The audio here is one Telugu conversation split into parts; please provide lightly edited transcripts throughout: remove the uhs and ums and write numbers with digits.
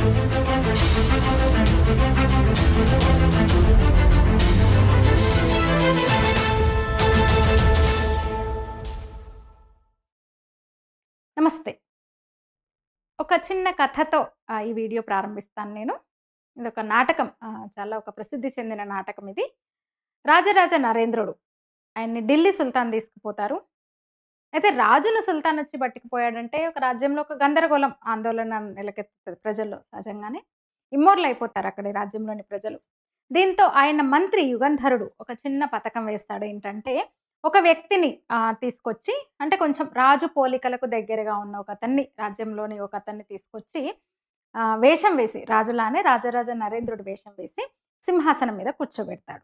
నమస్తే. ఒక చిన్న కథతో ఈ వీడియో ప్రారంభిస్తాను నేను. ఇదొక నాటకం. చాలా ఒక ప్రసిద్ధి చెందిన నాటకం ఇది. రాజరాజ నరేంద్రుడు ఆయన్ని ఢిల్లీ సుల్తాన్ తీసుకుపోతారు. అయితే రాజును సుల్తాన్ వచ్చి పట్టుకుపోయాడంటే ఒక రాజ్యంలో ఒక గందరగోళం, ఆందోళన నెలకెత్తుతది ప్రజల్లో సహజంగానే. ఇమ్మోరల్ అయిపోతారు అక్కడి రాజ్యంలోని ప్రజలు. దీంతో ఆయన మంత్రి యుగంధరుడు ఒక చిన్న పథకం వేస్తాడు. ఏంటంటే ఒక వ్యక్తిని తీసుకొచ్చి, అంటే కొంచెం రాజు పోలికలకు దగ్గరగా ఉన్న ఒకతన్ని, రాజ్యంలోని ఒకతన్ని తీసుకొచ్చి వేషం వేసి, రాజులానే రాజరాజ నరేంద్రుడు వేషం వేసి సింహాసనం మీద కూర్చోబెడతాడు.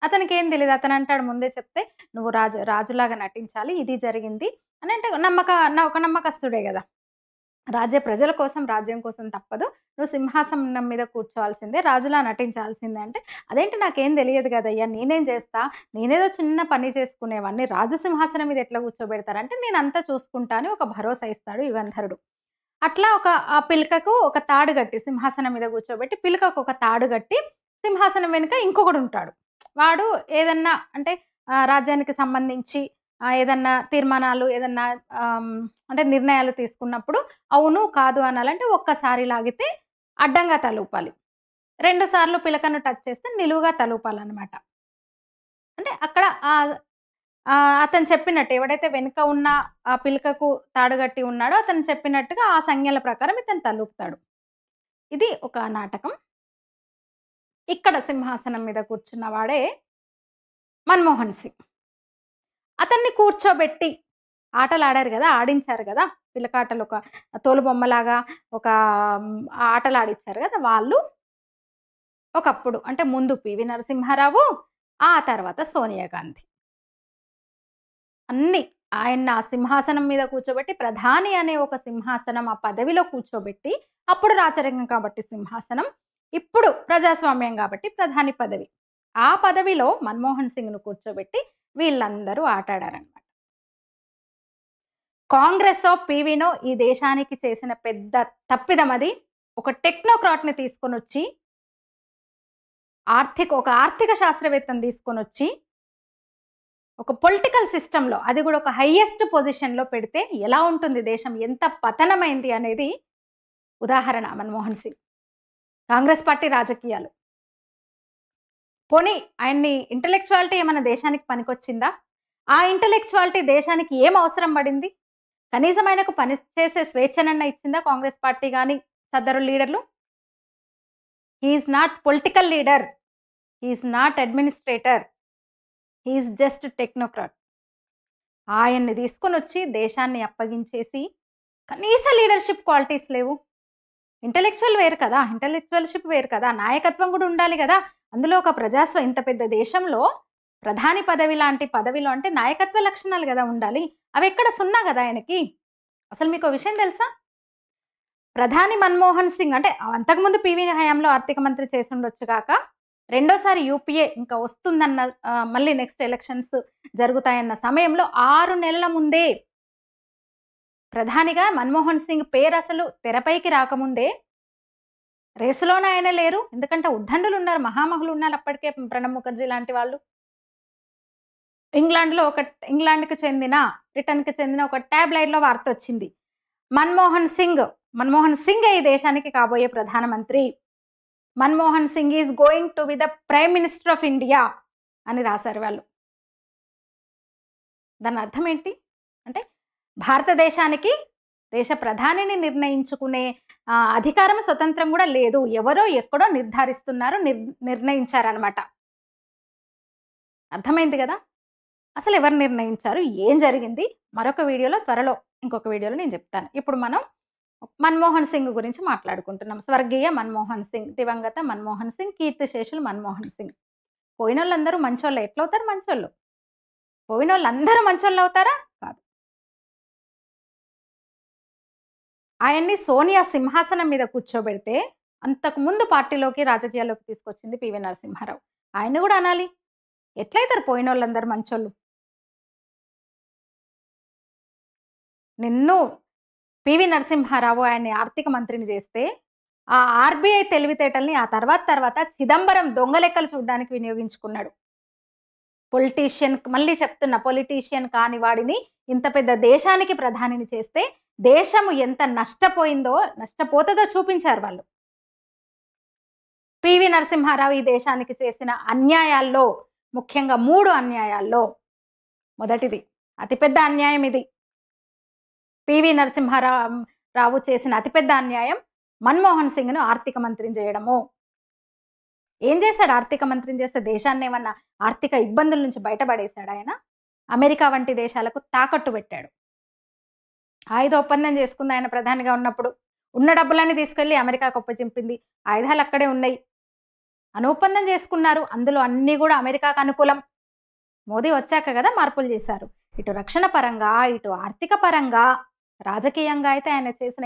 అతనికేం తెలీదు. అతను అంటాడు, ముందే చెప్తే నువ్వు రాజులాగా నటించాలి, ఇది జరిగింది అని. అంటే ఒక నమ్మకస్తుడే గదా! ప్రజల కోసం, రాజ్యం కోసం తప్పదు. నువ్వు సింహాసనం మీద కూర్చోవాల్సిందే, రాజులా నటించాల్సిందే అంటే, అదేంటి నాకేం తెలియదు గదయ్యా! నేనేం చేస్తా? నేనేదో చిన్న పని చేసుకునేవాడిని. రాజు సింహాసనం మీద ఎట్లా కూర్చోబెడతారంటే, నేనంతా చూసుకుంటా అని ఒక భరోసా ఇస్తాడు యుగంధరుడు. అట్లా ఆ పిలకకు ఒక తాడు గట్టి, సింహాసనం మీద కూర్చోబెట్టి పిలకకు ఒక తాడు గట్టి, సింహాసనం వెనుక ఇంకొకడుంటాడు. వాడు ఏదన్నా అంటే రాజ్యానికి సంబంధించి ఏదన్నా తీర్మానాలు, ఏదన్నా అంటే నిర్ణయాలు తీసుకున్నప్పుడు అవును, కాదు అనాలంటే ఒక్కసారి లాగితే అడ్డంగా తలూపాలి. 2 సార్లు పిలకను టచ్ చేస్తే నిలువుగా తలూపాలనమాట. అంటే అక్కడ అతను చెప్పినట్టు, ఎవడైతే వెనుక ఉన్న ఆ పిలకకు తాడుగట్టి ఉన్నాడో అతను చెప్పినట్టుగా ఆ సంజ్ఞల ప్రకారం ఇతను తలూపుతాడు. ఇది ఒక నాటకం. ఇక్కడ సింహాసనం మీద కూర్చున్న వాడే మన్మోహన్ సింగ్. అతన్ని కూర్చోబెట్టి ఆటలాడారు గదా! ఆడించారు గదా! పిల్లకాటలు, ఒక తోలుబొమ్మలాగా ఒక ఆటలాడిచ్చారు గదా! వాళ్ళు ఒకప్పుడు, అంటే ముందు పివి నరసింహారావు, ఆ తర్వాత సోనియా గాంధీ. ఆయన్ని ఆ సింహాసనం మీద కూర్చోబెట్టి, ప్రధాని అనే ఒక సింహాసనం, ఆ పదవిలో కూర్చోబెట్టి, అప్పుడు రాచరికం కాబట్టి సింహాసనం, ఇప్పుడు ప్రజాస్వామ్యం కాబట్టి ప్రధాని పదవి. ఆ పదవిలో మన్మోహన్ సింగ్‌ను కూర్చోబెట్టి వీళ్ళందరూ ఆటాడారనమాట. కాంగ్రెసో, పీవీనో ఈ దేశానికి చేసిన పెద్ద తప్పిదమది. ఒక టెక్నోక్రాట్‌ని తీసుకొనొచ్చి, ఒక ఆర్థిక శాస్త్రవేత్తని తీసుకొనొచ్చి, ఒక పొలిటికల్ సిస్టమ్‌లో, అది గూడా ఒక హైయెస్ట్ పొజిషన్‌లో పెడితే ఎలా ఉంటుంది దేశం, ఎంత పతనమైంది అనేది ఉదాహరణ మన్మోహన్ సింగ్. కాంగ్రెస్ పార్టీ రాజకీయాలు. పోనీ ఆయన్ని ఇంటలెక్చువాలిటీ ఏమన్నా దేశానికి పనికొచ్చిందా? ఆ ఇంటలెక్చువాలిటీ దేశానికి ఏం అవసరం పడింది? కనీసం ఆయనకు పని చేసే స్వేచ్ఛనన్నా ఇచ్చిందా కాంగ్రెస్ పార్టీ గాని, సదరు లీడర్లు? He is not political leader. He is not administrator. He is just technocrat. ఆయన్ని తీసుకొనొచ్చి దేశాన్ని అప్పగించేసి, కనీస లీడర్‌షిప్ క్వాలిటీస్ లేవు. ఇంటలెక్చువల్‌షిప్ వేరు కదా! నాయకత్వం కూడా ఉండాలి గదా! అందులో ఒక ఇంత పెద్ద దేశంలో ప్రధాని పదవి లాంటి పదవిలో అంటే నాయకత్వ లక్షణాలు గదా ఉండాలి. అవెక్కడ సున్నా గదా ఆయనకి. అసలు మీకో విషయం తెలుసా? ప్రధాని మన్మోహన్ సింగ్, అంటే అంతకుముందు పీవీ హయాంలో ఆర్థిక మంత్రి చేసుండొచ్చు గాక, రెండోసారి యూపీఏ ఇంకా వస్తుందన్న, మళ్ళీ నెక్స్ట్ ఎలక్షన్స్ జరుగుతాయన్న సమయంలో 6 నెలల ముందే ప్రధానిగా మన్మోహన్ సింగ్ పేరసలు తెరపైకి రాకముందే రేసులోనే ఆయన లేరు. ఎందుకంటే ఉద్దండులున్నారు, మహామహులున్నారు అప్పటికే, ప్రణబ్ ముఖర్జీ లాంటి వాళ్ళు. ఇంగ్లాండ్‌కి చెందిన, బ్రిటన్‌కి చెందిన ఒక టాబ్లాయిడ్‌లో వార్తొచ్చింది. మన్మోహన్ సింగే ఈ దేశానికి కాబోయే ప్రధానమంత్రి. Manmohan Singh is going to be the prime minister of India అని రాశారు వాళ్ళు. దాని అర్థం ఏంటి? అంటే భారతదేశానికి దేశ ప్రధానిని నిర్ణయించుకునే అధికారం, స్వతంత్రం కూడా లేదు. ఎవరో ఎక్కడో నిర్ధారిస్తున్నారు, నిర్ణయించారనమాట. అర్థమైంది గదా! అసలు ఎవరు నిర్ణయించారు? ఏం జరిగింది? మరొక వీడియోలో, త్వరలో ఇంకొక వీడియోలో నేను చెప్తాను. ఇప్పుడు మనం మన్మోహన్ సింగ్ గురించి మాట్లాడుకుంటున్నాం. స్వర్గీయ మన్మోహన్ సింగ్, దివంగత మన్మోహన్ సింగ్, కీర్తిశేషులు మన్మోహన్ సింగ్. పోయినోళ్ళందరూ మంచోళ్ళే. ఎట్లవుతారు మంచోళ్ళు? పోయినోళ్ళందరూ మంచోళ్ళవుతారా? కాదు. ఆయన్ని సోనియా సింహాసనం మీద కూర్చోబెడితే, అంతకుముందు పార్టీలోకి, రాజకీయాల్లోకి తీసుకొచ్చింది పివి నరసింహారావు. ఆయన్ని గూడా అనాలి. ఎట్లయితారు పోయినోళ్ళందరూ మంచోళ్ళు? నిన్ను పివి నరసింహారావు ఆయన్ని ఆర్థిక మంత్రిని చేస్తే, ఆ ఆర్బీఐ తెలివితేటల్ని ఆ తర్వాత చిదంబరం దొంగ లెక్కలు చూడడానికి వినియోగించుకున్నాడు. మళ్ళీ చెప్తున్నా, పొలిటీషియన్ కాని వాడిని ఇంత పెద్ద దేశానికి ప్రధానిని చేస్తే దేశము ఎంత నష్టపోతదో చూపించారు వాళ్ళు. పివి నరసింహారావు ఈ దేశానికి చేసిన అన్యాయాల్లో, ముఖ్యంగా 3 అన్యాయాల్లో మొదటిది, అతిపెద్ద అన్యాయం ఇది. పివి నరసింహారావు చేసిన అతిపెద్ద అన్యాయం మన్మోహన్ సింగ్‌ను ఆర్థిక మంత్రిని చేయడము. ఏం చేశాడు ఆర్థిక మంత్రిని చేస్తే? దేశాన్ని ఏమన్నా ఆర్థిక ఇబ్బందుల నుంచి బయటపడేశాడా ఆయన? అమెరికా వంటి దేశాలకు తాకట్టు పెట్టాడు. ఆయుధ ఒప్పందం చేసుకుంది ఆయన ప్రధానిగా ఉన్నప్పుడు. ఉన్న డబ్బులన్నీ తీసుకెళ్ళి అమెరికాకు అప్పచెప్పింది. ఆయుధాలు అక్కడే ఉన్నాయి. ఒప్పందం చేసుకున్నారు. అందులో అన్నీ కూడా అమెరికాకు అనుకూలం. మోదీ వచ్చాక కదా మార్పులు చేశారు. ఇటు రక్షణ పరంగా, ఇటు ఆర్థిక పరంగా, రాజకీయంగా అయితే ఆయన చేసిన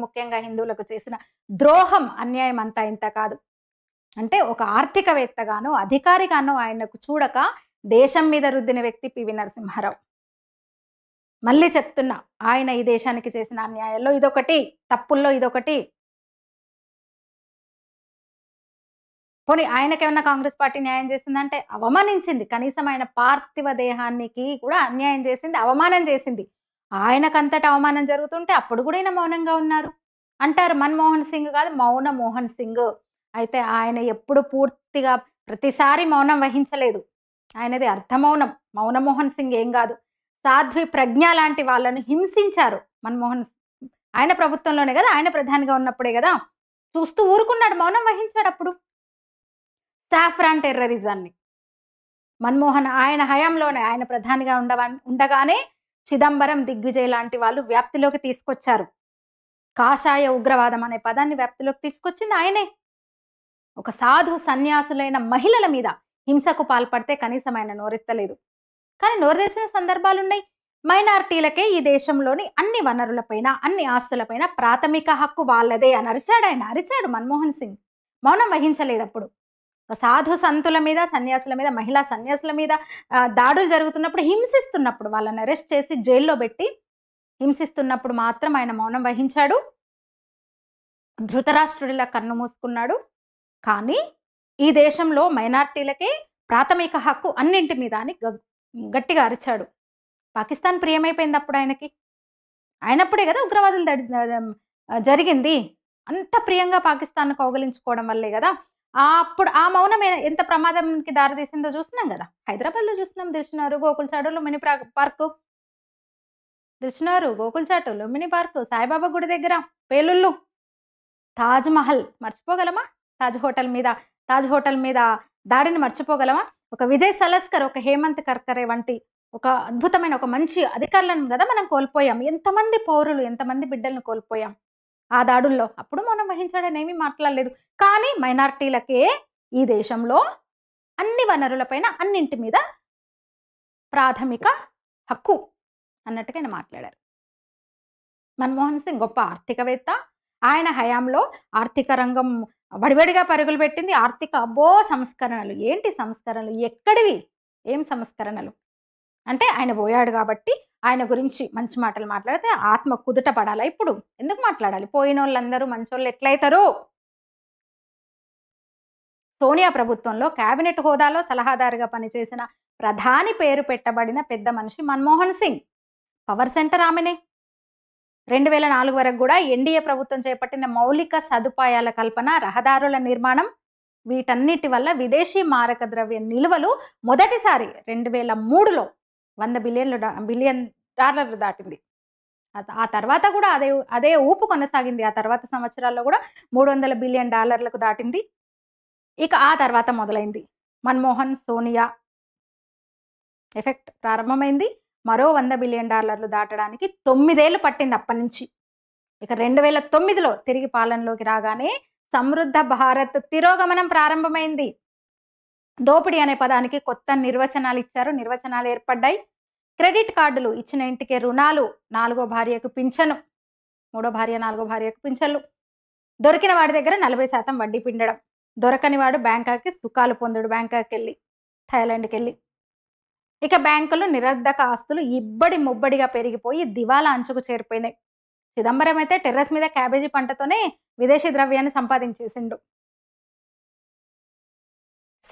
ముఖ్యంగా హిందువులకు చేసిన ద్రోహం, అన్యాయం అంతా ఇంత కాదు. అంటే ఒక ఆర్థికవేత్తగాను, అధికారిగాను ఆయనకు చూడక దేశం మీద రుద్దిన వ్యక్తి పివి నరసింహారావు. మళ్ళీ చెప్తున్నా, ఆయన ఈ దేశానికి చేసిన అన్యాయాల్లో ఇదొకటి, తప్పుల్లో ఇదొకటి. పోనీ ఆయనకేమన్నా కాంగ్రెస్ పార్టీ న్యాయం చేసిందంటే అవమానించింది. కనీసం ఆయన పార్థివ దేహానికి కూడా అన్యాయం చేసింది, అవమానం చేసింది. ఆయనకంతటి అవమానం జరుగుతుంటే అప్పుడు కూడా ఈయన మౌనంగా ఉన్నారు. అంటారు మన్మోహన్ సింగ్ కాదు, మౌన మోహన్ సింగ్. అయితే ఆయన ఎప్పుడు పూర్తిగా ప్రతిసారి మౌనం వహించలేదు. ఆయనది అర్ధమౌనం. మౌనమోహన్ సింగ్ ఏం కాదు. సాధ్వి ప్రజ్ఞ లాంటి వాళ్ళను హింసించారు మన్మోహన్. ఆయన ప్రభుత్వంలోనే కదా, ఆయన ప్రధానిగా ఉన్నప్పుడే కదా, చూస్తూ ఊరుకున్నాడు, మౌనం వహించాడు. అప్పుడు సాఫ్రాన్ టెర్రరిజాన్ని మన్మోహన్ ఆయన హయాంలోనే, ఆయన ప్రధానిగా ఉండగానే చిదంబరం, దిగ్విజయ్ లాంటి వాళ్ళు వ్యాప్తిలోకి తీసుకొచ్చారు. కాషాయ ఉగ్రవాదం అనే పదాన్ని వ్యాప్తిలోకి తీసుకొచ్చింది ఆయనే. ఒక సాధు సన్యాసులైన మహిళల మీద హింసకు పాల్పడితే కనీసం ఆయన నోరెత్తలేదు. కానీ నోరు తెరిచిన సందర్భాలున్నాయి. మైనారిటీలకే ఈ దేశంలోని అన్ని వనరులపైన, అన్ని ఆస్తులపైన ప్రాథమిక హక్కు వాళ్ళదే అని అరిచాడు మన్మోహన్ సింగ్. మౌనం వహించలేదు. అప్పుడు సాధు సంతుల మీద, సన్యాసుల మీద, మహిళా సన్యాసుల మీద దాడులు జరుగుతున్నప్పుడు, హింసిస్తున్నప్పుడు, వాళ్ళని అరెస్ట్ చేసి జైల్లో పెట్టి హింసిస్తున్నప్పుడు మాత్రం ఆయన మౌనం వహించాడు. ధృతరాష్ట్రుడిలా కన్ను మూసుకున్నాడు. కానీ ఈ దేశంలో మైనారిటీలకే ప్రాథమిక హక్కు అన్నింటి మీద అని గట్టిగా అరిచాడు. పాకిస్తాన్ ప్రియమైపోయింది అప్పుడు ఆయనకి. ఆయనప్పుడే కదా ఉగ్రవాదులు జరిగింది. అంత ప్రియంగా పాకిస్తాన్ కౌగలించుకోవడం వల్లే కదా. అప్పుడు ఆ మౌనం ఎంత ప్రమాదంకి దారితీసిందో చూస్తున్నాం కదా. హైదరాబాద్లో చూస్తున్నాం. దిల్షునారు, గోకుల్చాటు, లుంబిని పార్కు, దిల్షునారు, గోకుల్చాటు, లుంబిని పార్కు, సాయిబాబా గుడి దగ్గర పేలుళ్ళు, తాజ్ మహల్ మర్చిపోగలమా? తాజ్ హోటల్ మీద దాడిని మర్చిపోగలమా? ఒక విజయ్ సలస్కర్, ఒక హేమంత్ కర్కరే వంటి ఒక అద్భుతమైన, ఒక మంచి అధికారులను కదా మనం కోల్పోయాం. ఎంతమంది పౌరులు, ఎంతమంది బిడ్డలను కోల్పోయాం ఆ దాడుల్లో. అప్పుడు మౌనం వహించాడని ఏమీ మాట్లాడలేదు. కానీ మైనారిటీలకే ఈ దేశంలో అన్ని వనరులపైన, అన్నింటి మీద ప్రాథమిక హక్కు అన్నట్టుగా ఆయన మాట్లాడారు. మన్మోహన్ సింగ్ గొప్ప ఆర్థికవేత్త. ఆయన హయాంలో ఆర్థిక రంగం వడివడిగా పరుగులు పెట్టింది. సంస్కరణలు. ఏంటి సంస్కరణలు? ఎక్కడివి? ఏం సంస్కరణలు? అంటే ఆయన పోయాడు కాబట్టి ఆయన గురించి మంచి మాటలు మాట్లాడితే ఆత్మ కుదుట పడాలా? ఇప్పుడు ఎందుకు మాట్లాడాలి? పోయిన వాళ్ళందరూ మంచోళ్ళు ఎట్లయితారు? సోనియా ప్రభుత్వంలో కేబినెట్ హోదాలో సలహాదారుగా పనిచేసిన ప్రధాని పేరు పెట్టబడిన పెద్ద మనిషి మన్మోహన్ సింగ్. పవర్ సెంటర్ ఆమెనే. 2004 వరకు కూడా ఎన్డీఏ ప్రభుత్వం చేపట్టిన మౌలిక సదుపాయాల కల్పన, రహదారుల నిర్మాణం, వీటన్నిటి వల్ల విదేశీ మారక ద్రవ్య నిల్వలు మొదటిసారి 2003లో $100 బిలియన్ దాటింది. ఆ తర్వాత కూడా అదే ఊపు కొనసాగింది. ఆ తర్వాత సంవత్సరాల్లో కూడా $300 బిలియన్ దాటింది. ఇక ఆ తర్వాత మొదలైంది మన్మోహన్, సోనియా ఎఫెక్ట్ ప్రారంభమైంది. మరో $100 బిలియన్ దాటడానికి 9 ఏళ్ళు పట్టింది అప్పటి నుంచి. ఇక 2009లో తిరిగి పాలనలోకి రాగానే సమృద్ధ భారత్ తిరోగమనం ప్రారంభమైంది. దోపిడీ అనే పదానికి కొత్త నిర్వచనాలు ఇచ్చారు. నిర్వచనాలు ఏర్పడ్డాయి. క్రెడిట్ కార్డులు, ఇచ్చిన ఇంటికే రుణాలు, 4వ భార్యకు పింఛను, 3వ భార్య 4వ భార్యకు పింఛన్లు, దొరికిన వాడి దగ్గర 40% వడ్డీ పిండడం, దొరకని వాడు బ్యాంకాకి సుఖాలు పొందుడు, బ్యాంకాకి వెళ్ళి, థాయిలాండ్కి వెళ్ళి. ఇక బ్యాంకులు నిరర్ధక ఆస్తులు ఇబ్బడి ముబ్బడిగా పెరిగిపోయి దివాలా అంచుకు చేరిపోయినాయి. చిదంబరం అయితే టెర్రస్ మీద క్యాబేజీ పంటతోనే విదేశీ ద్రవ్యాన్ని సంపాదించేసిండు.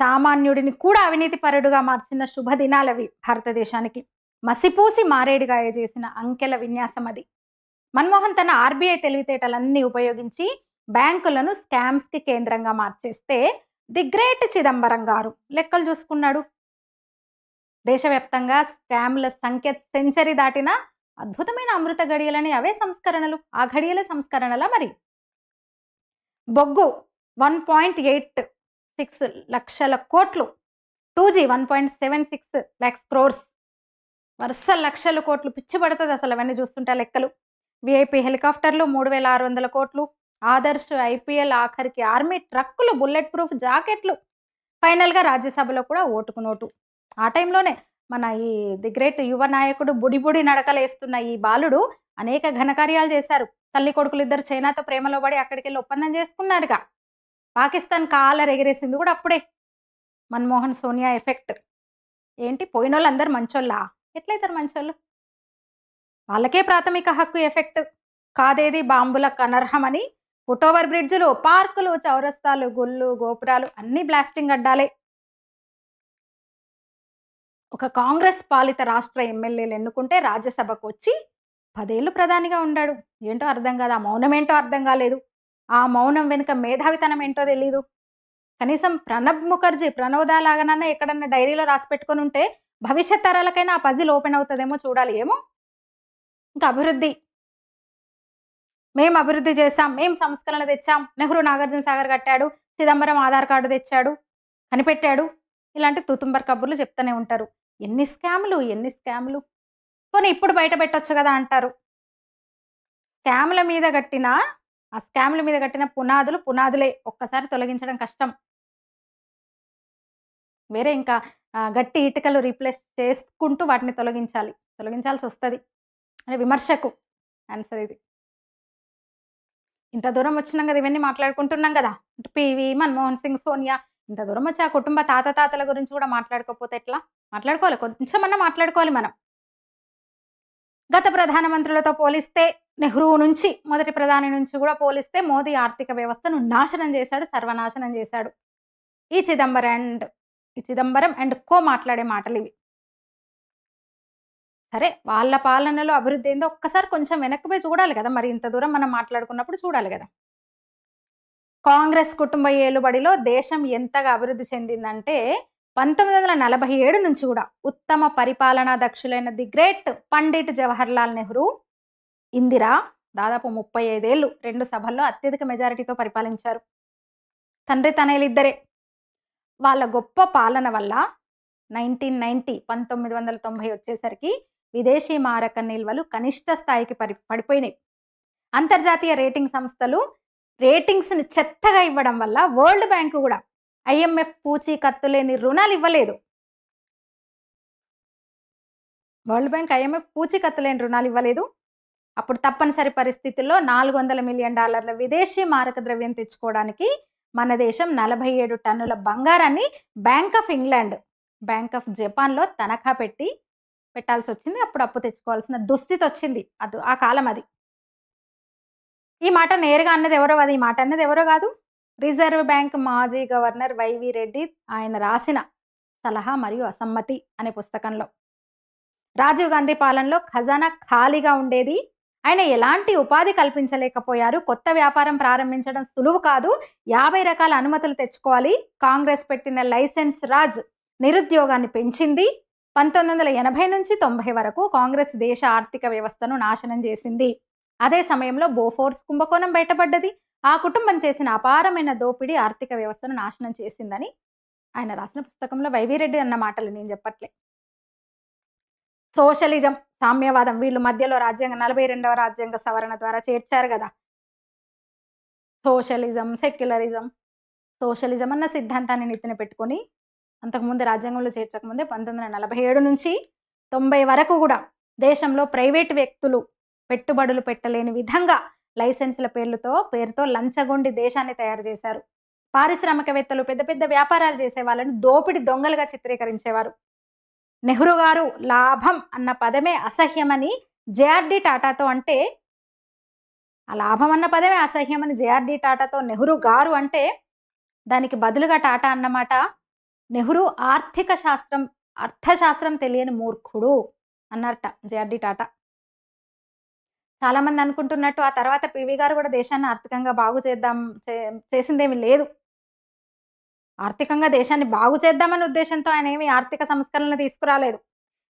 సామాన్యుడిని కూడా అవినీతి పరుడుగా మార్చిన శుభదినాలవి భారతదేశానికి. మసిపూసి మారేడుగాయ చేసిన అంకెల విన్యాసం అది. మన్మోహన్ తన ఆర్బీఐ తెలివితేటలన్నీ ఉపయోగించి బ్యాంకులను స్కామ్స్‌కి కేంద్రంగా మార్చేస్తే, ది గ్రేట్ చిదంబరం గారు లెక్కలు చూసుకున్నాడు. దేశవ్యాప్తంగా స్కామ్‌ల సంఖ్య సెంచరీ దాటిన అద్భుతమైన అమృత గడియలని అవే సంస్కరణలు. ఆ ఘడియల సంస్కరణలా మరి? బొగ్గు 1.86 లక్షల కోట్లు. 2G 1.76 లాక్స్ క్రోర్స్. వరుస లక్షల కోట్లు. పిచ్చి పడతది అసలు అవన్నీ చూస్తుంటే ఆ లెక్కలు. వీఐపీ హెలికాప్టర్లు 3600 కోట్లు. ఆదర్శ్, ఐపీఎల్, ఆఖరికి ఆర్మీ ట్రక్కులు, బుల్లెట్ ప్రూఫ్ జాకెట్లు. ఫైనల్‌గా రాజ్యసభలో కూడా ఓటుకు నోటు. ఆ టైంలోనే మన ఈ ది గ్రేట్ యువ నాయకుడు బుడి బుడి నడకలేస్తున్న ఈ బాలుడు అనేక ఘనకార్యాలు చేశారు. తల్లి కొడుకులిద్దరు చైనాతో ప్రేమలో పడి అక్కడికెళ్ళి ఒప్పందం చేసుకున్నారుగా. పాకిస్తాన్ కాలర్ ఎగిరేసింది కూడా అప్పుడే. మన్మోహన్ సోనియా ఎఫెక్ట్. ఏంటి పోయినోళ్ళందరూ మంచోళ్ళా? ఎట్లయితారు మంచోళ్ళు? వాళ్ళకే ప్రాథమిక హక్కు ఎఫెక్ట్. కాదేది బాంబులకు అనర్హమని ఫుటోవర్ బ్రిడ్జులు, పార్కులు, చౌరస్తాలు, గుళ్ళు, గోపురాలు అన్నీ బ్లాస్టింగ్ అడ్డాలే. ఒక కాంగ్రెస్ పాలిత రాష్ట్ర ఎమ్మెల్యేలు ఎన్నుకుంటే రాజ్యసభకు వచ్చి 10 ఏళ్ళు ప్రధానిగా ఉండాడు. ఏంటో అర్థం కాదు. ఆ మౌనం ఏంటో అర్థం కాలేదు. ఆ మౌనం వెనుక మేధావితనం ఏంటో తెలీదు. కనీసం ప్రణబ్ ముఖర్జీ, ప్రణవదా లాగానన్నా ఎక్కడన్నా డైరీలో రాసి పెట్టుకొని ఉంటే భవిష్యత్ తరాలకైనా ఆ పజిల్ ఓపెన్ అవుతుందేమో చూడాలి. ఏమో ఇంకా అభివృద్ధి, మేము అభివృద్ధి చేశాం, మేము సంస్కరణలు తెచ్చాం, నెహ్రూ నాగార్జున సాగర్ కట్టాడు, చిదంబరం ఆధార్ కార్డు తెచ్చాడు, కనిపెట్టాడు, ఇలాంటి తుతుంబర్ కబుర్లు చెప్తూనే ఉంటారు. ఎన్ని స్కాములు, ఎన్ని స్కాములు. పోనీ ఇప్పుడు బయట పెట్టొచ్చు కదా అంటారు. స్కాముల మీద కట్టిన ఆ స్కాముల మీద కట్టిన పునాదులే ఒక్కసారి తొలగించడం కష్టం. వేరే ఇంకా గట్టి ఇటుకలు రీప్లేస్ చేసుకుంటూ వాటిని తొలగించాల్సి వస్తది అని విమర్శకు ఆన్సర్ ఇది. ఇంత దూరం వచ్చినాం కదా, ఇవన్నీ మాట్లాడుకుంటున్నాం కదా. పివి, మన్మోహన్ సింగ్, సోనియా, ఇంత దూరం వచ్చి ఆ కుటుంబ తాతల గురించి కూడా మాట్లాడుకోకపోతే ఎట్లా? మాట్లాడుకోవాలి, కొంచెమన్నా మాట్లాడుకోవాలి మనం. గత ప్రధానమంత్రులతో పోలిస్తే, నెహ్రూ నుంచి, మొదటి ప్రధాని నుంచి కూడా పోలిస్తే మోదీ ఆర్థిక వ్యవస్థను నాశనం చేశాడు, సర్వనాశనం చేశాడు. ఈ చిదంబరం అండ్ కో మాట్లాడే మాటలు ఇవి. సరే, వాళ్ళ పాలనలో అభివృద్ధి ఏందో ఒక్కసారి కొంచెం వెనక్కి పోయి చూడాలి కదా. మరి ఇంత దూరం మనం మాట్లాడుకున్నప్పుడు చూడాలి కదా. కాంగ్రెస్ కుటుంబ ఏలుబడిలో దేశం ఎంతగా అభివృద్ధి చెందిందంటే 1947 నుంచి కూడా ఉత్తమ పరిపాలనా దక్షులైన ది గ్రేట్ పండిట్ జవహర్లాల్ నెహ్రూ, ఇందిరా దాదాపు 35 ఏళ్ళు 2 సభల్లో అత్యధిక మెజారిటీతో పరిపాలించారు. తండ్రి తనయులిద్దరే. వాళ్ళ గొప్ప పాలన వల్ల 1990 వచ్చేసరికి విదేశీ మారక నిల్వలు కనిష్ట స్థాయికి పడిపోయినాయి. అంతర్జాతీయ రేటింగ్ సంస్థలు రేటింగ్స్ని చెత్తగా ఇవ్వడం వల్ల వరల్డ్ బ్యాంకు కూడా ఐఎంఎఫ్ పూచీకత్తు లేని రుణాలు ఇవ్వలేదు. వరల్డ్ బ్యాంక్ ఐఎంఎఫ్ పూచీకత్తు లేని రుణాలు ఇవ్వలేదు. అప్పుడు తప్పనిసరి పరిస్థితుల్లో $400 మిలియన్ విదేశీ మారక ద్రవ్యం తెచ్చుకోవడానికి మన దేశం 47 టన్నుల బంగారాన్ని bank of England, bank of జపాన్లో తనఖా పెట్టాల్సి వచ్చింది. అప్పుడు అప్పు తెచ్చుకోవాల్సిన దుస్థితి వచ్చింది. ఆ కాలం అది. ఈ మాట నేరుగా అన్నది ఎవరో కాదు. ఈ మాట అన్నది ఎవరో కాదు, రిజర్వ్ బ్యాంక్ మాజీ గవర్నర్ వైవి రెడ్డి. ఆయన రాసిన సలహా మరియు అసమ్మతి అనే పుస్తకంలో. రాజీవ్ గాంధీ పాలనలో ఖజానా ఖాళీగా ఉండేది. ఆయన ఎలాంటి ఉపాధి కల్పించలేకపోయారు. కొత్త వ్యాపారం ప్రారంభించడం సులువు కాదు. 50 రకాల అనుమతులు తెచ్చుకోవాలి. కాంగ్రెస్ పెట్టిన లైసెన్స్ రాజ్ నిరుద్యోగాన్ని పెంచింది. 1980 నుంచి 90 వరకు కాంగ్రెస్ దేశ ఆర్థిక వ్యవస్థను నాశనం చేసింది. అదే సమయంలో బోఫోర్స్ కుంభకోణం బయటపడ్డది. ఆ కుటుంబం చేసిన అపారమైన దోపిడీ ఆర్థిక వ్యవస్థను నాశనం చేసిందని ఆయన రాసిన పుస్తకంలో వైవి రెడ్డి అన్న మాటలు నేను చెప్పట్లే. సోషలిజం, సామ్యవాదం వీళ్ళు మధ్యలో 42వ రాజ్యాంగ సవరణ ద్వారా చేర్చారు కదా. Socialism, secularism. సోషలిజం అన్న సిద్ధాంతాన్ని నెత్తిన పెట్టుకొని అంతకుముందు రాజ్యాంగంలో చేర్చకముందే 1947 నుంచి 90 వరకు కూడా దేశంలో ప్రైవేటు వ్యక్తులు పెట్టుబడులు పెట్టలేని విధంగా లైసెన్సుల పేరుతో లంచగొండి దేశాన్ని తయారు చేశారు. పారిశ్రామికవేత్తలు, పెద్ద పెద్ద వ్యాపారాలు చేసే వాళ్ళని దోపిడి దొంగలుగా చిత్రీకరించేవారు. నెహ్రూ గారు లాభం అన్న పదమే అసహ్యమని జేఆర్డి టాటాతో అంటే ఆ లాభం అన్న పదమే అసహ్యమని జేఆర్‌డీ టాటాతో నెహ్రూ గారు అంటే, దానికి బదులుగా టాటా అన్నమాట నెహ్రూ అర్థశాస్త్రం తెలియని మూర్ఖుడు అన్నారట జేఆర్‌డీ టాటా. చాలామంది అనుకుంటున్నట్టు ఆ తర్వాత పీవీ గారు కూడా దేశాన్ని ఆర్థికంగా బాగు చేద్దాం చేసిందేమి లేదు. ఆర్థికంగా దేశాన్ని బాగు చేద్దామనే ఉద్దేశ్యంతో ఆయనేమి ఆర్థిక సంస్కరణలు తీసుకురాలేదు.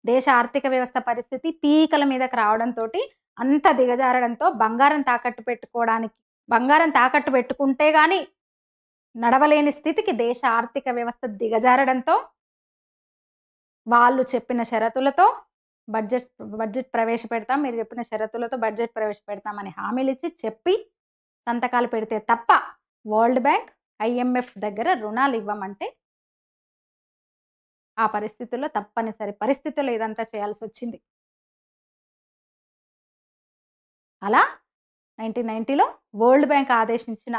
దేశ ఆర్థిక వ్యవస్థ పరిస్థితి పీకల మీదకి రావడంతోటి అంత దిగజారడంతో బంగారం తాకట్టు పెట్టుకుంటే గాని నడవలేని స్థితికి దేశ ఆర్థిక వ్యవస్థ దిగజారడంతో వాళ్ళు చెప్పిన షరతులతో బడ్జెట్ ప్రవేశపెడతాం. మీరు చెప్పిన షరతులతో బడ్జెట్ ప్రవేశపెడతామని హామీలిచ్చి చెప్పి సంతకాలు పెడితే తప్ప వరల్డ్ బ్యాంక్, ఐఎంఎఫ్ దగ్గర రుణాలు ఇవ్వమంటే ఆ పరిస్థితుల్లో తప్పనిసరి పరిస్థితుల్లో ఇదంతా చేయాల్సొచ్చింది. అలా 1990లో వరల్డ్ బ్యాంక్ ఆదేశించిన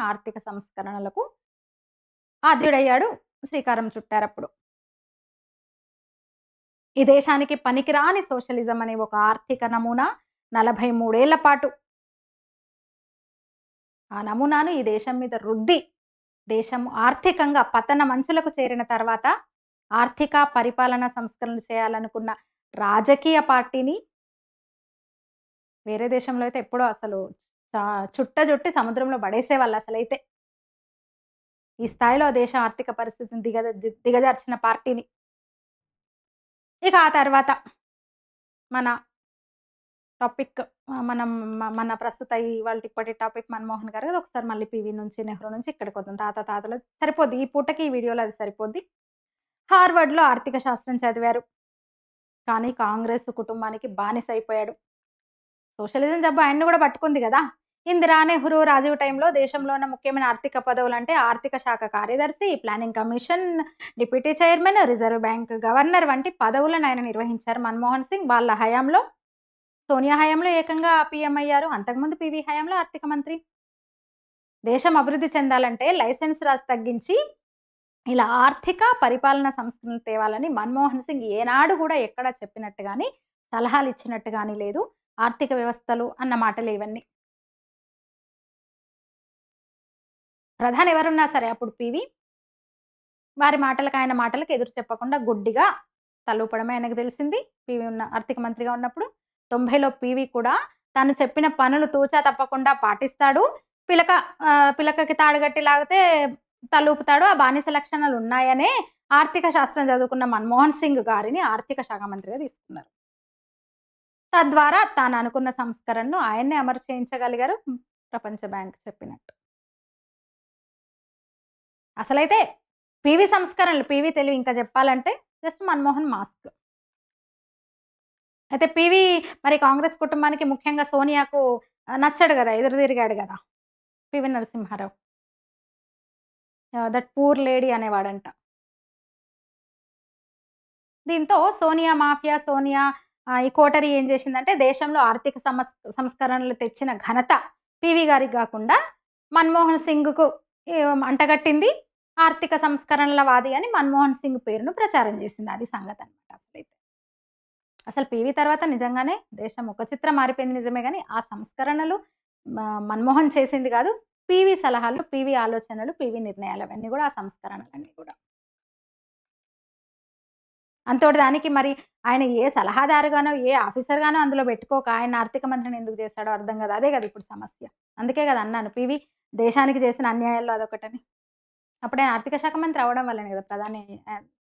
ఆర్థిక సంస్కరణలకు ఆద్యుడయ్యాడు. శ్రీకారం చుట్టారప్పుడు. ఈ దేశానికి పనికిరాని సోషలిజం అనే ఒక ఆర్థిక నమూనా 43 ఏళ్ల పాటు ఆ నమూనాను ఈ దేశం మీద రుద్ది దేశం ఆర్థికంగా పతనమంచులకు చేరిన తర్వాత ఆర్థిక పరిపాలనా సంస్కరణలు చేయాలనుకున్న రాజకీయ పార్టీని వేరే దేశంలో అయితే ఎప్పుడో అసలు చుట్టజుట్టి సముద్రంలో పడేసేవాళ్ళు అసలైతే. ఈ స్థాయిలో దేశ ఆర్థిక పరిస్థితిని దిగజార్చిన పార్టీని. ఇక ఆ తర్వాత మన టాపిక్ మన ప్రస్తుత ఇప్పటి టాపిక్ మన్మోహన్ గారు కదా. ఒకసారి మళ్ళీ పీవీ నుంచి, నెహ్రూ నుంచి ఇక్కడికి వద్దాం. తాతలు సరిపోద్ది. ఈ పూటకి ఈ వీడియోలో అది సరిపోద్ది. హార్వర్డ్‌లో ఆర్థిక శాస్త్రం చదివారు. కానీ కాంగ్రెస్ కుటుంబానికి బానిసైపోయాడు. సోషలిజం జబ్బు ఆయన్ని కూడా పట్టుకుంది కదా. ఇందిరా, నెహ్రూ, రాజీవ్ టైంలో దేశంలో ఉన్న ముఖ్యమైన ఆర్థిక పదవులంటే ఆర్థిక శాఖ కార్యదర్శి, planning commission, deputy chairman, reserve bank governor వంటి పదవులను ఆయన నిర్వహించారు. మన్మోహన్ సింగ్ వాళ్ళ హయాంలో, సోనియా హయాంలో ఏకంగా పీఎం అయ్యారు. అంతకుముందు పీవీ హయాంలో ఆర్థిక మంత్రి. దేశం అభివృద్ధి చెందాలంటే లైసెన్స్ రాజు తగ్గించి ఇలా ఆర్థిక పరిపాలన సంస్కరణలు తేవాలని మన్మోహన్ సింగ్ ఏనాడు కూడా ఎక్కడా చెప్పినట్టు గాని, సలహాలు ఇచ్చినట్టు గాని లేదు. ఆర్థిక వ్యవస్థలు అన్న మాటలు ఇవన్నీ. ప్రధాని ఎవరున్నా సరే అప్పుడు పీవీ ఆయన మాటలకు ఎదురు చెప్పకుండా గుడ్డిగా తలూపడమే ఆయనకు తెలిసింది. పీవీ ఆర్థిక మంత్రిగా ఉన్నప్పుడు 90లో పీవీ కూడా తను చెప్పిన పనులు తూచా తప్పకుండా పాటిస్తాడు. పిలకకి తాడుగట్టి లాగితే తలూపుతాడు. ఆ బానిస లక్షణాలు ఉన్నాయనే ఆర్థిక శాస్త్రం చదువుకున్న మన్మోహన్ సింగ్ గారిని ఆర్థిక శాఖ మంత్రిగా తీసుకున్నారు. తద్వారా తాను అనుకున్న సంస్కరణను ఆయన్నే అమలు చేయించగలిగారు. ప్రపంచ బ్యాంక్ చెప్పినట్టు. అసలైతే పీవీ సంస్కరణలు, పీవీ తెలివి ఇంకా చెప్పాలంటే జస్ట్ మన్మోహన్ మాస్క్. అయితే పీవీ మరి కాంగ్రెస్ కుటుంబానికి ముఖ్యంగా సోనియాకు నచ్చడు కదా, ఎదురు తిరిగాడు కదా PV Narasimha Rao. That poor lady అనేవాడంట. దీంతో సోనియా మాఫియా, ఈ కోటరీ ఏం చేసిందంటే దేశంలో ఆర్థిక సంస్కరణలు తెచ్చిన ఘనత పీవీ గారికి కాకుండా మన్మోహన్ సింగ్‌కు అంటగట్టింది. ఆర్థిక సంస్కరణల వాది అని మన్మోహన్ సింగ్ పేరును ప్రచారం చేసింది. అది సంగతి అనమాట అసలైతే. అసలు పీవీ తర్వాత నిజంగానే దేశం ఒక చిత్రం మారిపోయింది నిజమే గాని, ఆ సంస్కరణలు మన్మోహన్ చేసింది కాదు. పీవీ సలహాలు, పీవీ ఆలోచనలు, పీవీ నిర్ణయాలు అవన్నీ కూడా ఆ సంస్కరణలన్నీ కూడా. అంతోటి దానికి మరి ఆయన ఏ సలహాదారుగానో, ఏ ఆఫీసర్‌గానో అందులో పెట్టుకోక ఆయన ఆర్థిక మంత్రిని ఎందుకు చేస్తాడో అర్థం కాదు. అదే కదా ఇప్పుడు సమస్య. అందుకే కదా అన్నాను పీవీ దేశానికి చేసిన అన్యాయాల్లో అదొకటని. అప్పుడు ఆయన ఆర్థిక శాఖ మంత్రి అవ్వడం వల్లనే కదా ప్రధాని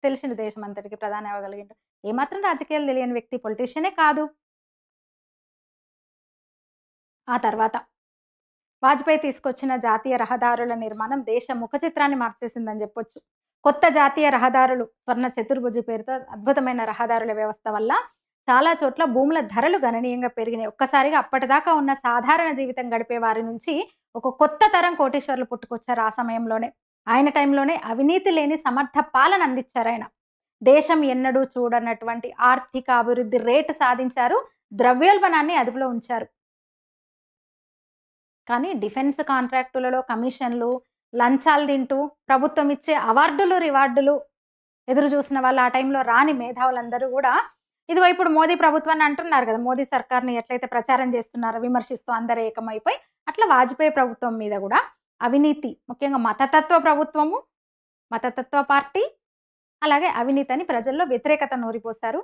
తెలిసింది దేశం అంతటికి ప్రధాని అవ్వగలిగిండు. ఏమాత్రం రాజకీయాలు తెలియని వ్యక్తి పొలిటీషియనే కాదు. ఆ తర్వాత వాజ్పేయి తీసుకొచ్చిన జాతీయ రహదారుల నిర్మాణం దేశ ముఖ చిత్రాన్ని మార్చేసిందని చెప్పొచ్చు. కొత్త జాతీయ రహదారులు, స్వర్ణ చతుర్భుజి పేరుతో అద్భుతమైన రహదారుల వ్యవస్థ వల్ల చాలా చోట్ల భూముల ధరలు గణనీయంగా పెరిగినాయి. ఒక్కసారిగా అప్పటిదాకా ఉన్న సాధారణ జీవితం గడిపే వారి నుంచి ఒక కొత్త తరం కోటీశ్వరులు పుట్టుకొచ్చారు ఆ సమయంలోనే. ఆయన టైంలోనే అవినీతి లేని సమర్థ పాలన అందించారు ఆయన. దేశం ఎన్నడూ చూడనటువంటి ఆర్థిక అభివృద్ధి రేటు సాధించారు. ద్రవ్యోల్బణాన్ని అదుపులో ఉంచారు. కానీ డిఫెన్స్ కాంట్రాక్టులలో కమిషన్లు, లంచాలు తింటూ ప్రభుత్వం ఇచ్చే అవార్డులు, రివార్డులు ఎదురు చూసిన వాళ్ళు ఆ టైంలో రాని మేధావులందరూ కూడా ఇదిగో ఇప్పుడు మోదీ ప్రభుత్వాన్ని అంటున్నారు కదా, మోదీ సర్కార్ని ఎట్లయితే ప్రచారం చేస్తున్నారో విమర్శిస్తూ అందరూ ఏకమైపోయి, అట్లా వాజ్పేయి ప్రభుత్వం మీద కూడా అవినీతి, ముఖ్యంగా మతతత్వ ప్రభుత్వము, మతతత్వ పార్టీ, అలాగే అవినీతి అని ప్రజల్లో వ్యతిరేకత నూరిపోశారు.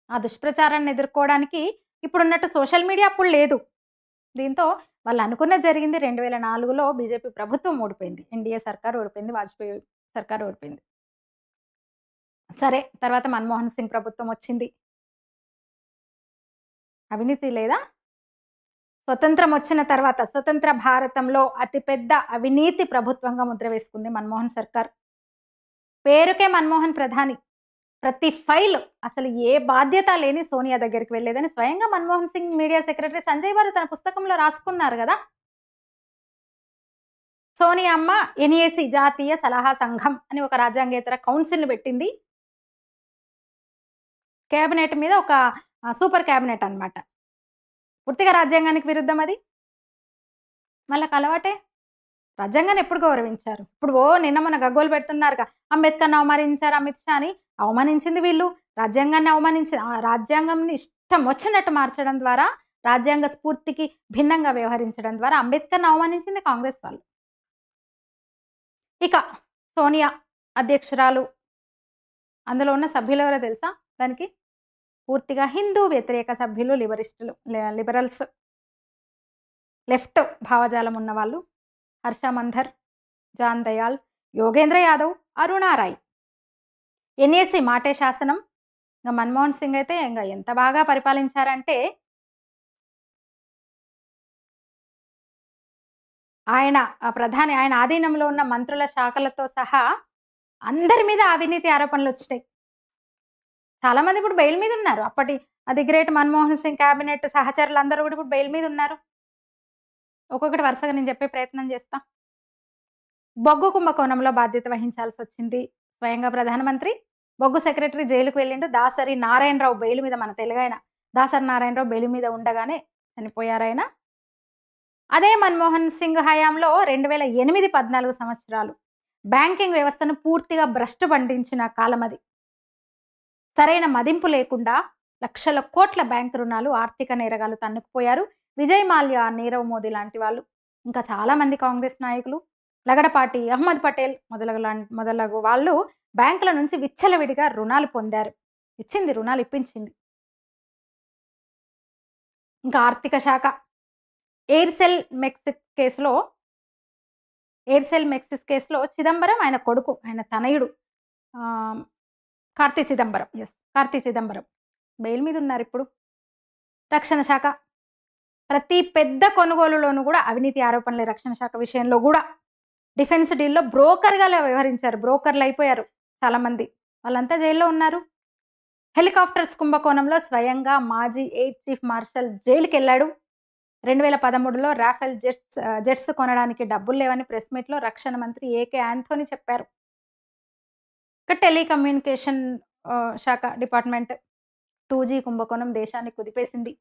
ఆ దుష్ప్రచారాన్ని ఎదుర్కోవడానికి ఇప్పుడున్నట్టు సోషల్ మీడియా అప్పుడు లేదు. దీంతో వాళ్ళు అనుకున్నది జరిగింది. 2004లో బీజేపీ ప్రభుత్వం ఓడిపోయింది. ఎన్డీఏ సర్కార్ ఓడిపోయింది. వాజ్పేయి సర్కార్ ఓడిపోయింది. సరే, తర్వాత మన్మోహన్ సింగ్ ప్రభుత్వం వచ్చింది. అవినీతి లేదా? స్వతంత్రం వచ్చిన తర్వాత స్వతంత్ర భారతంలో అతిపెద్ద అవినీతి ప్రభుత్వంగా ముద్ర వేసుకుంది మన్మోహన్ సర్కార్. పేరుకే మన్మోహన్ ప్రధాని. ప్రతి ఫైల్ అసలు ఏ బాధ్యత లేని సోనియా దగ్గరికి వెళ్ళేదని స్వయంగా మన్మోహన్ సింగ్ మీడియా సెక్రటరీ సంజయ్ వారు తన పుస్తకంలో రాసుకున్నారు కదా. సోనియా అమ్మ ఎన్ఏసి జాతీయ సలహా సంఘం అని ఒక రాజ్యాంగేతర కౌన్సిల్ని పెట్టింది. కేబినెట్ మీద ఒక సూపర్ క్యాబినెట్ అన్నమాట. పూర్తిగా రాజ్యాంగానికి విరుద్ధం అది. వాళ్ళకి అలవాటే. రాజ్యాంగాన్ని ఎప్పుడు గౌరవించారు? ఇప్పుడు నిన్న మొన్న గగ్గోలు పెడుతున్నారుగా, అంబేద్కర్ని అవమానించారు అమిత్ షా అని. అవమానించింది వీళ్ళు. రాజ్యాంగాన్ని రాజ్యాంగంని ఇష్టం వచ్చినట్టు మార్చడం ద్వారా, రాజ్యాంగ స్ఫూర్తికి భిన్నంగా వ్యవహరించడం ద్వారా అంబేద్కర్ని అవమానించింది కాంగ్రెస్ వాళ్ళు. ఇక సోనియా అధ్యక్షురాలు, అందులో ఉన్న సభ్యులు ఎవరో తెలుసా? దానికి పూర్తిగా హిందూ వ్యతిరేక సభ్యులు, లిబరల్స్, లెఫ్ట్ భావజాలం ఉన్నవాళ్ళు. హర్ష మంధర్, జాన్ దయాల్, యోగేంద్ర యాదవ్, అరుణా రాయ్. ఎన్ఏసి మాటే శాసనం. ఇంకా మన్మోహన్ సింగ్ అయితే ఇంకా ఎంత బాగా పరిపాలించారంటే, ఆయన ప్రధాని, ఆయన ఆధీనంలో ఉన్న మంత్రుల శాఖలతో సహా అందరి మీద అవినీతి ఆరోపణలు వచ్చినాయి. చాలా మంది ఇప్పుడు బెయిల్ మీద ఉన్నారు. అప్పటి అది గ్రేట్ మన్మోహన్ సింగ్ క్యాబినెట్ సహచరులు అందరూ కూడా ఇప్పుడు బెయిల్ మీద ఉన్నారు. ఒక్కొక్కటి వరుసగా నేను చెప్పే ప్రయత్నం చేస్తా. బొగ్గు కుంభకోణంలో బాధ్యత వహించాల్సి వచ్చింది స్వయంగా ప్రధానమంత్రి. బొగ్గు సెక్రటరీ జైలుకు వెళ్ళిండు. దాసరి నారాయణరావు బెయిల్ మీద, మన తెలుగాయన దాసరి నారాయణరావు బెయిల్ మీద ఉండగానే చనిపోయారాయన. అదే మన్మోహన్ సింగ్ హయాంలో 2008-14 సంవత్సరాలు బ్యాంకింగ్ వ్యవస్థను పూర్తిగా భ్రష్టు పండించిన కాలం అది. సరైన మదింపు లేకుండా లక్షల కోట్ల బ్యాంకు రుణాలు ఆర్థిక నేరగాలు తన్నుకుపోయారు. విజయ్ మాల్యా, నీరవ్ మోదీ లాంటి వాళ్ళు, ఇంకా చాలా మంది కాంగ్రెస్ నాయకులు, లగడపాటి, అహ్మద్ పటేల్ మొదలగు వాళ్ళు బ్యాంకుల నుంచి విచ్చలవిడిగా రుణాలు పొందారు. రుణాలు ఇప్పించింది. ఇంకా ఆర్థిక శాఖ ఎయిర్సెల్ మెక్సిస్ కేసులో చిదంబరం, ఆయన కొడుకు, ఆయన తనయుడు కార్తీ చిదంబరం బెయిల్ మీద ఉన్నారు ఇప్పుడు. రక్షణ శాఖ ప్రతి పెద్ద కొనుగోలులోనూ కూడా అవినీతి ఆరోపణలే. రక్షణ శాఖ విషయంలో కూడా డిఫెన్స్ డీల్లో బ్రోకర్గా వ్యవహరించారు. బ్రోకర్లు అయిపోయారు చాలా మంది. వాళ్ళంతా జైల్లో ఉన్నారు. హెలికాప్టర్స్ కుంభకోణంలో స్వయంగా మాజీ ఎయిర్ చీఫ్ మార్షల్ జైలుకి వెళ్ళాడు. 2013లో రాఫెల్ జెట్స్ కొనడానికి డబ్బులు లేవని ప్రెస్ మీట్లో రక్షణ మంత్రి ఏకే ఆంథోనీ చెప్పారు. ఇక టెలికమ్యూనికేషన్ శాఖ డిపార్ట్మెంట్ 2G కుంభకోణం దేశాన్ని కుదిపేసింది.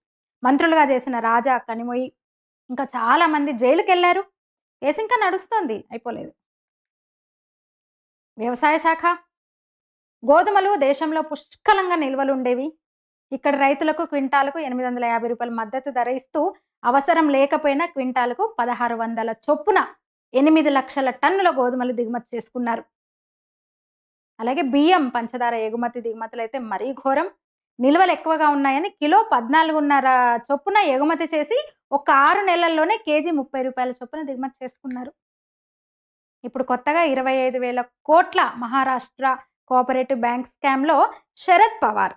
మంత్రులుగా చేసిన రాజా, కనిమొయి, ఇంకా చాలా మంది జైలుకి వెళ్ళారు. కేసు ఇంకా నడుస్తుంది, అయిపోలేదు. వ్యవసాయ శాఖ గోధుమలు దేశంలో పుష్కలంగా నిల్వలు ఉండేవి. ఇక్కడ రైతులకు క్వింటాలకు 850 రూపాయల మద్దతు ధర ఇస్తూ అవసరం లేకపోయినా క్వింటాలకు 1600 చొప్పున 8 లక్షల టన్నుల గోధుమలు దిగుమతి చేసుకున్నారు. అలాగే బియ్యం, పంచదార ఎగుమతి దిగుమతులు అయితే మరీ ఘోరం. నిల్వలు ఎక్కువగా ఉన్నాయని కిలో 14.5 చొప్పున ఎగుమతి చేసి ఒక 6 నెలల్లోనే కేజీ 30 రూపాయల చొప్పున దిగుమతి చేసుకున్నారు. ఇప్పుడు కొత్తగా 25,000 కోట్ల మహారాష్ట్ర కోఆపరేటివ్ బ్యాంక్ స్కామ్లో శరద్ పవార్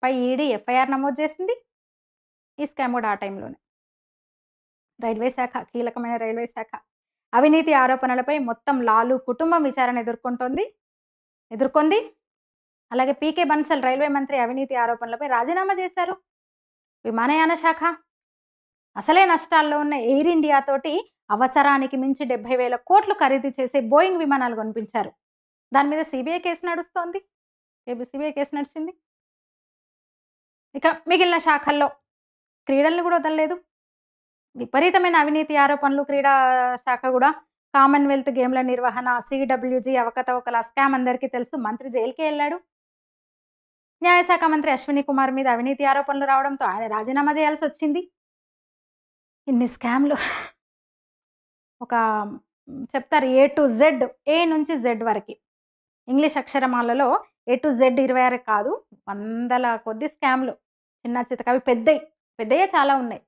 పై ఈడీ ఎఫ్ఐఆర్ నమోదు చేసింది. ఈ స్కామ్ కూడా ఆ టైంలోనే. రైల్వే శాఖ, కీలకమైన రైల్వే శాఖ అవినీతి ఆరోపణలపై మొత్తం లాలు కుటుంబం విచారణ ఎదుర్కొంది. అలాగే పీకే బన్సల్ రైల్వే మంత్రి అవినీతి ఆరోపణలపై రాజీనామా చేశారు. విమానయాన శాఖ అసలే నష్టాల్లో ఉన్న ఎయిర్ ఇండియా తోటి అవసరానికి మించి 70,000 కోట్లు ఖరీదు చేసే బోయింగ్ విమానాలు కొనిపించారు. దాని మీద సిబిఐ కేసు నడుస్తోంది. సిబిఐ కేసు నడిచింది. ఇక మిగిలిన శాఖల్లో క్రీడలను కూడా వదలలేదు. విపరీతమైన అవినీతి ఆరోపణలు. క్రీడా శాఖ కూడా కామన్వెల్త్ గేమ్ల నిర్వహణ, CWG అవకతవకల స్కామ్ అందరికీ తెలుసు. మంత్రి జైలుకే వెళ్ళాడు. న్యాయశాఖ మంత్రి అశ్విని కుమార్ మీద అవినీతి ఆరోపణలు రావడంతో ఆయన రాజీనామా చేయాల్సొచ్చింది. ఇన్ని స్కామ్‌లు ఒక చెప్తారు ఏ టు జెడ్, ఏ నుంచి జెడ్ వరకి. ఇంగ్లీష్ అక్షరమాలలో ఏ టు జెడ్ 26 కాదు. వందల కొద్ది స్కామ్‌లు. చిన్న చితక అవి పెద్దయి. పెద్దయే చాలా ఉన్నాయి.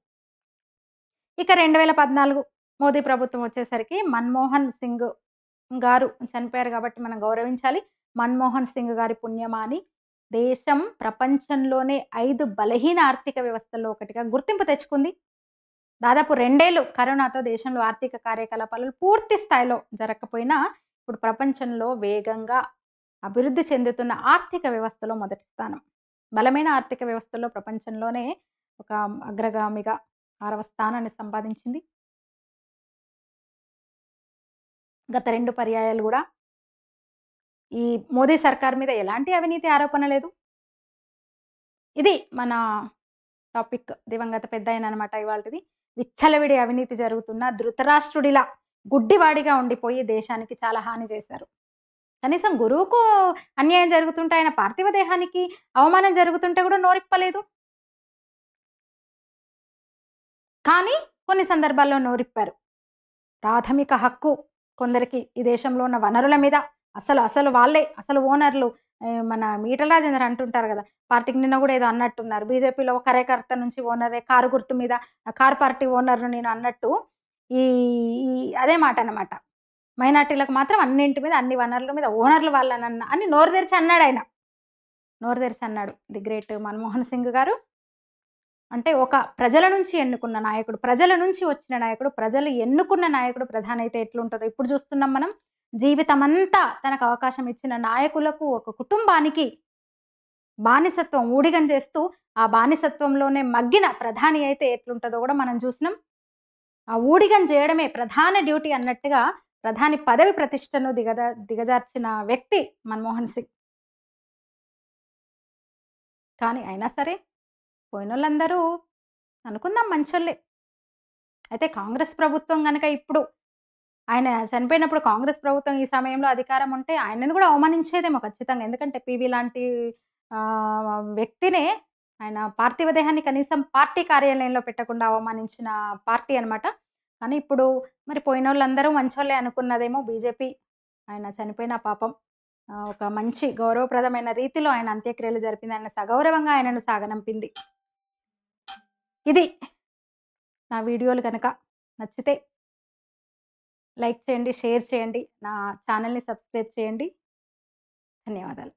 ఇక 2014 మోదీ ప్రభుత్వం వచ్చేసరికి మన్మోహన్ సింగ్ గారు చనిపోయారు కాబట్టి మనం గౌరవించాలి. మన్మోహన్ సింగ్ గారి పుణ్యమాని దేశం ప్రపంచంలోనే 5 బలహీన ఆర్థిక వ్యవస్థల్లో ఒకటిగా గుర్తింపు తెచ్చుకుంది. దాదాపు 2 ఏళ్ళు కరోనాతో దేశంలో ఆర్థిక కార్యకలాపాలు పూర్తి స్థాయిలో జరగకపోయినా ఇప్పుడు ప్రపంచంలో వేగంగా అభివృద్ధి చెందుతున్న ఆర్థిక వ్యవస్థలో మొదటి స్థానం. బలమైన ఆర్థిక వ్యవస్థలో ప్రపంచంలోనే ఒక అగ్రగామిగా 6వ స్థానాన్ని సంపాదించింది. గత 2 పర్యాయాలు గూడా ఈ మోదీ సర్కార్ మీద ఎలాంటి అవినీతి ఆరోపణ లేదు. ఇది మన టాపిక్. దివంగత పెద్దాయననమాట ఇవాల్టిది. విచ్చలవిడి అవినీతి జరుగుతున్న ధృతరాష్ట్రుడిలా గుడ్డివాడిగా ఉండిపోయి దేశానికి చాలా హాని చేశారు. కనీసం గురువుకు అన్యాయం జరుగుతుంటే, ఆయన పార్థివ దేహానికి అవమానం జరుగుతుంటే గూడా నోరిప్పలేదు. కానీ కొన్ని సందర్భాల్లో నోరిప్పారు. ప్రాథమిక హక్కు కొందరికి ఈ దేశంలో ఉన్న వనరుల మీద అసలు వాళ్ళే అసలు ఓనర్లు. మన ఈటల రాజేందర్ అంటుంటారు గదా! పార్టీకి నిన్న గూడా ఏదో అన్నట్టున్నారు. బీజేపీలో ఒక కార్యకర్త నుంచి ఓనరే కారు గుర్తు మీద కారు పార్టీ ఓనర్‌ను నేను అన్నట్టు ఈ ఈ అదే మాటనమాట. మైనారిటీలకు మాత్రం అన్నింటి మీద అన్ని వనరుల మీద ఓనర్లు అని నోరు తెరిచి అన్నాడాయన. నోరు తెరిచి అన్నాడు. ది గ్రేట్ మన్మోహన్ సింగ్ గారు. అంటే ఒక ప్రజల నుంచి ఎన్నుకున్న నాయకుడు, ప్రజల నుంచి వచ్చిన నాయకుడు, ప్రజలు ఎన్నుకున్న నాయకుడు ప్రధాని అయితే ఎట్లుంటదో ఇప్పుడు చూస్తున్నాం మనం. జీవితమంతా తనకు అవకాశం ఇచ్చిన నాయకులకు, ఒక కుటుంబానికి బానిసత్వం ఊడిగం చేస్తూ, ఆ బానిసత్వంలోనే మగ్గిన ప్రధాని అయితే ఎట్లుంటదో గూడా మనం చూసినాం. ఆ ఊడిగం చేయడమే ప్రధాన డ్యూటీ అన్నట్టుగా ప్రధాని పదవి ప్రతిష్టను దిగజార్చిన వ్యక్తి మన్మోహన్ సింగ్. కానీ అయినా సరే పోయినోళ్ళందరూ అనుకుందాం మంచోళ్ళే. అయితే కాంగ్రెస్ ప్రభుత్వం గనక ఇప్పుడు ఆయన చనిపోయినప్పుడు కాంగ్రెస్ ప్రభుత్వం ఈ సమయంలో అధికారం ఉంటే ఆయనను గూడా అవమానించేదేమో ఖచ్చితంగా. ఎందుకంటే పీవీ లాంటి వ్యక్తినే ఆయన పార్థివ దేహాన్ని కనీసం పార్టీ కార్యాలయంలో పెట్టకుండా అవమానించిన పార్టీ అనమాట. కానీ ఇప్పుడు మరి పోయినోళ్ళందరూ మంచోళ్ళే అనుకున్నదేమో బీజేపీ. ఆయన చనిపోయిన పాపం ఒక మంచి గౌరవప్రదమైన రీతిలో ఆయన అంత్యక్రియలు జరిపింది. ఆయన సగౌరవంగా ఆయనను సాగనంపింది. ఇది నా వీడియోలు గనక నచ్చితే లైక్ చేయండి, షేర్ చేయండి. నా ఛానల్‌ని సబ్స్క్రైబ్ చేయండి. ధన్యవాదాలు.